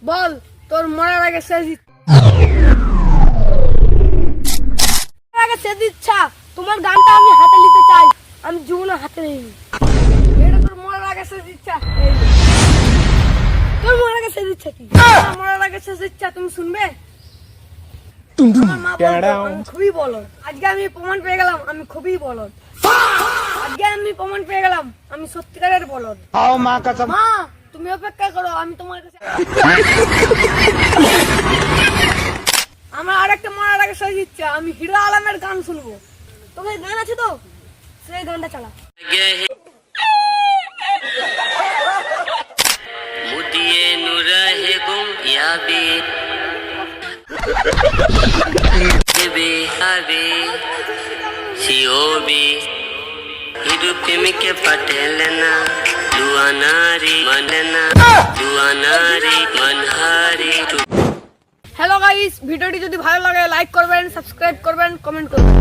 বল তোর মরার আগে শেষ ইচ্ছা। তোমার গানটা আমি হাতে নিতে চাই, আমি জীবনে হাতে নিইনি। এটা তোর মরার আগে শেষ ইচ্ছা। তোর মরার আগে শেষ ইচ্ছা কি? মরার আগে শেষ ইচ্ছা তুমি শুনবে? আমার মা বলতো আমি খুবই বলদ। আজকে আমি প্রমাণ পেয়ে গেলাম আমি খুবই বলদ। আজকে আমি প্রমাণ পেয়ে গেলাম আমি সত্যিকারের বলদ। মা তুমি অপেক্ষা করো, আমি তোমার কাছে আমার আরেকটা মরার আগে শেষ ইচ্ছা, আমি হিরো আলমের গান শুনবো। তোমার গান আছে তো? সেই গানটা চালা। मुदिए नुरहे गुम याबी बे आबी सिओबी हिरु प्रेमिके पटेलना दुआनारी मनना दुआनारी मनहारी। হ্যালো গাইস, ভিডিওটি যদি ভালো লাগে লাইক করবেন, সাবস্ক্রাইব করবেন, কমেন্ট করবেন।